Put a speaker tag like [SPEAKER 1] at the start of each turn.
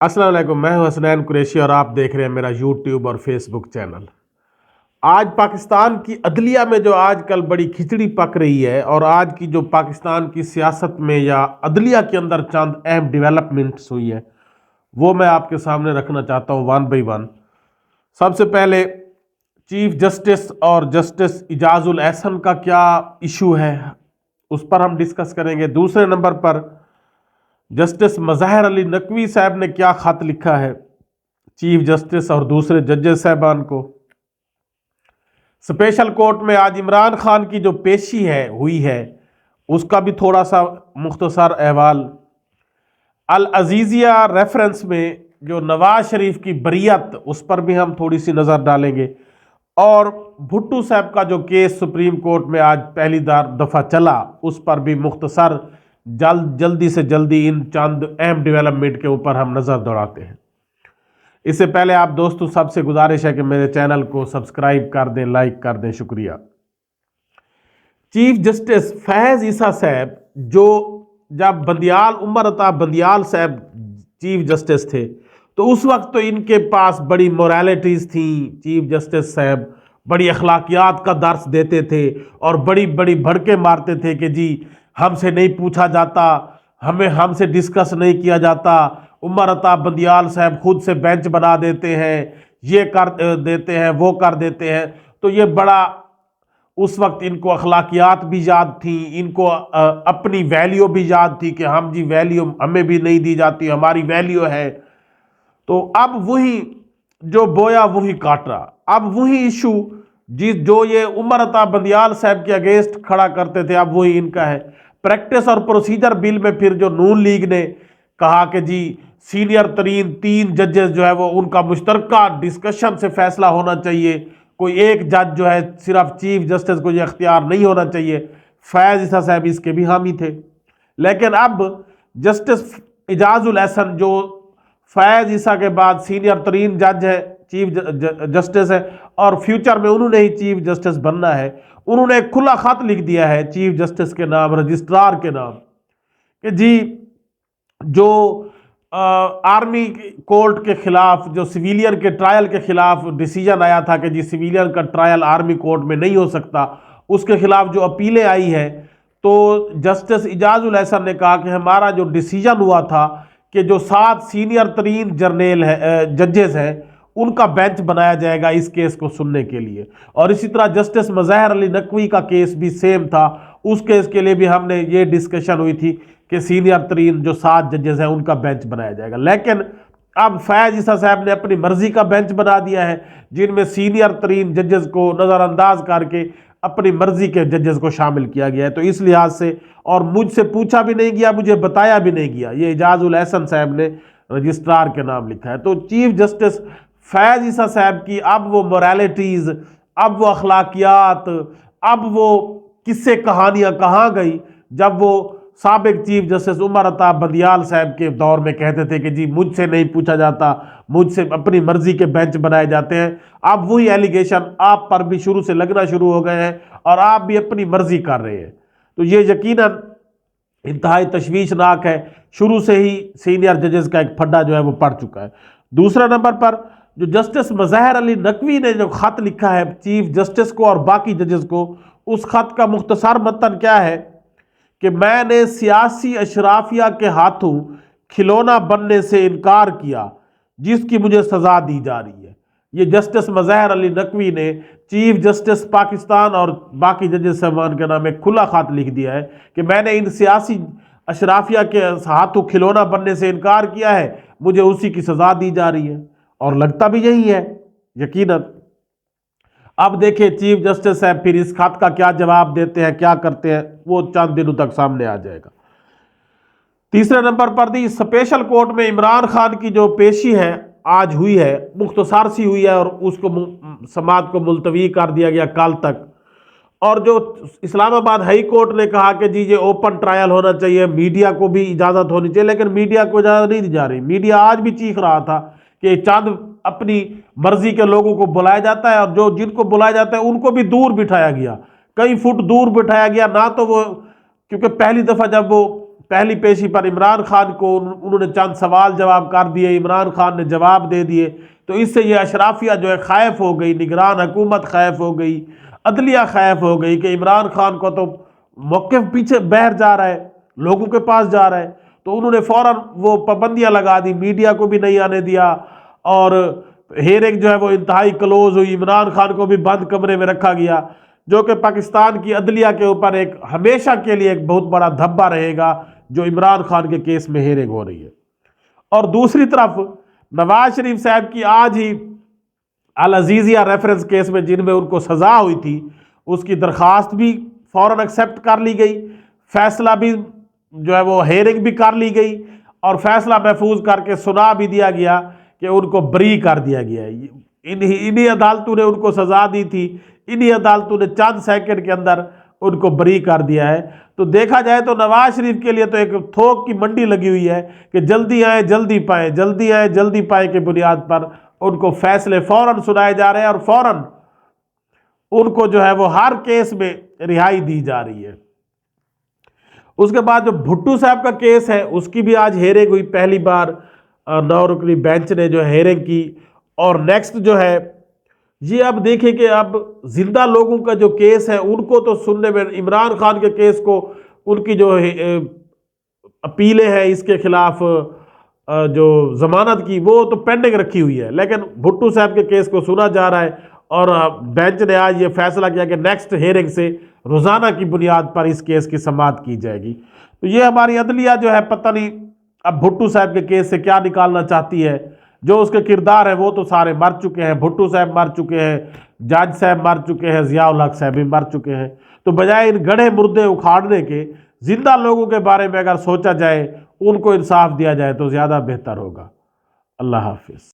[SPEAKER 1] السلام علیکم، میں ہوں حسنین قریشی اور آپ دیکھ رہے ہیں میرا یوٹیوب اور فیس بک چینل۔ آج پاکستان کی عدلیہ میں جو آج کل بڑی کھچڑی پک رہی ہے، اور آج کی جو پاکستان کی سیاست میں یا عدلیہ کے اندر چند اہم ڈیولپمنٹس ہوئی ہیں، وہ میں آپ کے سامنے رکھنا چاہتا ہوں ون بائی ون۔ سب سے پہلے چیف جسٹس اور جسٹس اعجاز الاحسن کا کیا ایشو ہے، اس پر ہم ڈسکس کریں گے۔ دوسرے نمبر پر جسٹس مظاہر علی نقوی صاحب نے کیا خط لکھا ہے چیف جسٹس اور دوسرے ججز صاحبان کو۔ اسپیشل کورٹ میں آج عمران خان کی جو پیشی ہوئی ہے، اس کا بھی تھوڑا سا مختصر احوال۔ العزیزیہ ریفرنس میں جو نواز شریف کی بریت، اس پر بھی ہم تھوڑی سی نظر ڈالیں گے، اور بھٹو صاحب کا جو کیس سپریم کورٹ میں آج پہلی دفعہ چلا، اس پر بھی مختصر جلدی سے جلدی ان چند اہم ڈیولپمنٹ کے اوپر ہم نظر دوڑاتے ہیں۔ اس سے پہلے آپ دوستوں سب سے گزارش ہے کہ میرے چینل کو سبسکرائب کر دیں، لائک کر دیں، شکریہ۔ چیف جسٹس فیض عیسیٰ صاحب، جو جب بندیال عمر عطا بندیال صاحب چیف جسٹس تھے، تو اس وقت تو ان کے پاس بڑی مورالٹیز تھیں۔ چیف جسٹس صاحب بڑی اخلاقیات کا درس دیتے تھے اور بڑی بڑی بھڑکے مارتے تھے کہ جی ہم سے نہیں پوچھا جاتا، ہم سے ڈسکس نہیں کیا جاتا، عمر عطا بندیال صاحب خود سے بینچ بنا دیتے ہیں، یہ کر دیتے ہیں، وہ کر دیتے ہیں۔ تو یہ بڑا، اس وقت ان کو اخلاقیات بھی یاد تھیں، ان کو اپنی ویلیو بھی یاد تھی کہ ہم جی ویلیو ہمیں بھی نہیں دی جاتی، ہماری ویلیو ہے۔ تو اب وہی جو بویا وہی کاٹا، اب وہی ایشو جو یہ عمر عطا بندیال صاحب کے اگینسٹ کھڑا کرتے تھے، اب وہی ان کا ہے۔ پریکٹس اور پروسیجر بل میں پھر جو نون لیگ نے کہا کہ جی سینئر ترین 3 ججز جو ہے وہ ان کا مشترکہ ڈسکشن سے فیصلہ ہونا چاہیے، کوئی ایک جج جو ہے صرف چیف جسٹس کو یہ اختیار نہیں ہونا چاہیے۔ فیض عیسیٰ صاحب اس کے بھی حامی تھے، لیکن اب جسٹس اعجاز الاحسن جو فیض عیسیٰ کے بعد سینئر ترین جج ہے، چیف جسٹس ہے، اور فیوچر میں انہوں نے ہی چیف جسٹس بننا ہے، انہوں نے ایک کھلا خط لکھ دیا ہے چیف جسٹس کے نام، رجسٹرار کے نام، کہ جی جو آرمی کورٹ کے خلاف، جو سویلین کے ٹرائل کے خلاف ڈیسیجن آیا تھا کہ جی سویلین کا ٹرائل آرمی کورٹ میں نہیں ہو سکتا، اس کے خلاف جو اپیلیں آئی ہے، تو جسٹس اعجاز الاحسن نے کہا کہ ہمارا جو ڈیسیجن ہوا تھا کہ جو 7 سینئر ترین ججز ہیں ان کا بینچ بنایا جائے گا اس کیس کو سننے کے لیے۔ اور اسی طرح جسٹس مظاہر علی نقوی کا کیس بھی سیم تھا، اس کیس کے لیے بھی ہم نے یہ ڈسکشن ہوئی تھی کہ سینئر ترین جو 7 ججز ہیں ان کا بینچ بنایا جائے گا۔ لیکن اب فیض عیسیٰ صاحب نے اپنی مرضی کا بینچ بنا دیا ہے، جن میں سینئر ترین ججز کو نظر انداز کر کے اپنی مرضی کے ججز کو شامل کیا گیا ہے۔ تو اس لحاظ سے، اور مجھ سے پوچھا بھی نہیں گیا، مجھے بتایا بھی نہیں گیا، یہ اعجاز الاحسن صاحب نے رجسٹرار کے نام لکھا ہے۔ تو چیف جسٹس فیض عیسیٰ صاحب کی اب وہ مورالٹیز، اب وہ اخلاقیات، اب وہ قصے کہانیاں کہاں گئی جب وہ سابق چیف جسٹس عمر عطا بندیال صاحب کے دور میں کہتے تھے کہ جی مجھ سے نہیں پوچھا جاتا، مجھ سے اپنی مرضی کے بینچ بنائے جاتے ہیں۔ اب وہی ایلیگیشن آپ پر بھی شروع سے لگنا شروع ہو گئے ہیں اور آپ بھی اپنی مرضی کر رہے ہیں۔ تو یہ یقیناً انتہائی تشویشناک ہے، شروع سے ہی سینئر ججز کا ایک پھڈا جو ہے وہ پڑ چکا ہے۔ دوسرے نمبر پر جو جسٹس مظاہر علی نقوی نے جو خط لکھا ہے چیف جسٹس کو اور باقی ججز کو، اس خط کا مختصر متن کیا ہے کہ میں نے سیاسی اشرافیہ کے ہاتھوں کھلونا بننے سے انکار کیا جس کی مجھے سزا دی جا رہی ہے۔ یہ جسٹس مظاہر علی نقوی نے چیف جسٹس پاکستان اور باقی ججز صاحبان کے نام ایک کھلا خط لکھ دیا ہے کہ میں نے ان سیاسی اشرافیہ کے ہاتھوں کھلونا بننے سے انکار کیا ہے، مجھے اسی کی سزا دی جا رہی ہے، اور لگتا بھی یہی ہے یقیناً۔ اب دیکھیں چیف جسٹس صاحب پھر اس خط کا کیا جواب دیتے ہیں، کیا کرتے ہیں، وہ چند دنوں تک سامنے آ جائے گا۔ تیسرے number per the special court میں عمران خان کی جو پیشی ہے آج ہوئی ہے، مختصر سی ہوئی ہے، اور اس کو سماعت کو ملتوی کر دیا گیا کل تک۔ اور جو اسلام آباد ہائی کورٹ نے کہا کہ جی یہ اوپن ٹرائل ہونا چاہیے، میڈیا کو بھی اجازت ہونی چاہیے، لیکن میڈیا کو اجازت نہیں دی جا رہی۔ میڈیا آج بھی چیخ رہا تھا کہ چند اپنی مرضی کے لوگوں کو بلایا جاتا ہے، اور جن کو بلایا جاتا ہے ان کو بھی دور بٹھایا گیا، کئی فٹ دور بٹھایا گیا، نہ تو وہ، کیونکہ پہلی دفعہ جب وہ پہلی پیشی پر عمران خان کو انہوں نے چند سوال جواب کر دیے، عمران خان نے جواب دے دیے، تو اس سے یہ اشرافیہ جو ہے خائف ہو گئی، نگران حکومت خائف ہو گئی، عدلیہ خائف ہو گئی کہ عمران خان کو تو موقف پیچھے بہر جا رہا ہے، لوگوں کے پاس جا رہا ہے، تو انہوں نے فوراً وہ پابندیاں لگا دی، میڈیا کو بھی نہیں آنے دیا، اور ہیرنگ جو ہے وہ انتہائی کلوز ہوئی، عمران خان کو بھی بند کمرے میں رکھا گیا، جو کہ پاکستان کی عدلیہ کے اوپر ایک ہمیشہ کے لیے ایک بہت بڑا دھبا رہے گا، جو عمران خان کے کیس میں ہیرنگ ہو رہی ہے۔ اور دوسری طرف نواز شریف صاحب کی آج ہی العزیزیہ ریفرنس کیس میں جن میں ان کو سزا ہوئی تھی، اس کی درخواست بھی فوراً ایکسیپٹ کر لی گئی، فیصلہ بھی جو ہے وہ ہیرنگ بھی کر لی گئی، اور فیصلہ محفوظ کر کے سنا بھی دیا گیا کہ ان کو بری کر دیا گیا ہے۔ انہی عدالتوں نے ان کو سزا دی تھی، انہی عدالتوں نے چند سیکنڈ کے اندر ان کو بری کر دیا ہے۔ تو دیکھا جائے تو نواز شریف کے لیے تو ایک تھوک کی منڈی لگی ہوئی ہے کہ جلدی آئیں جلدی پائیں، جلدی آئیں جلدی پائیں کے بنیاد پر ان کو فیصلے فوراً سنائے جا رہے ہیں، اور فوراً ان کو جو ہے وہ ہر کیس میں رہائی دی جا رہی ہے۔ اس کے بعد جو بھٹو صاحب کا کیس ہے، اس کی بھی آج ہیرنگ ہوئی، پہلی بار 9 رکنی بینچ نے جو ہیرنگ کی، اور نیکسٹ جو ہے یہ اب دیکھیں کہ اب زندہ لوگوں کا جو کیس ہے ان کو تو سننے میں، عمران خان کے کیس کو ان کی جو اپیلیں ہیں اس کے خلاف جو ضمانت کی وہ تو پینڈنگ رکھی ہوئی ہے، لیکن بھٹو صاحب کے کیس کو سنا جا رہا ہے، اور بینچ نے آج یہ فیصلہ کیا کہ نیکسٹ ہیرنگ سے روزانہ کی بنیاد پر اس کیس کی سماعت کی جائے گی۔ تو یہ ہماری عدلیہ جو ہے پتہ نہیں اب بھٹو صاحب کے کیس سے کیا نکالنا چاہتی ہے۔ جو اس کے کردار ہیں وہ تو سارے مر چکے ہیں، بھٹو صاحب مر چکے ہیں، جج صاحب مر چکے ہیں، ضیاء الحق صاحب بھی مر چکے ہیں، تو بجائے ان گڑھے مردے اکھاڑنے کے زندہ لوگوں کے بارے میں اگر سوچا جائے، ان کو انصاف دیا جائے تو زیادہ بہتر ہوگا۔ اللہ حافظ۔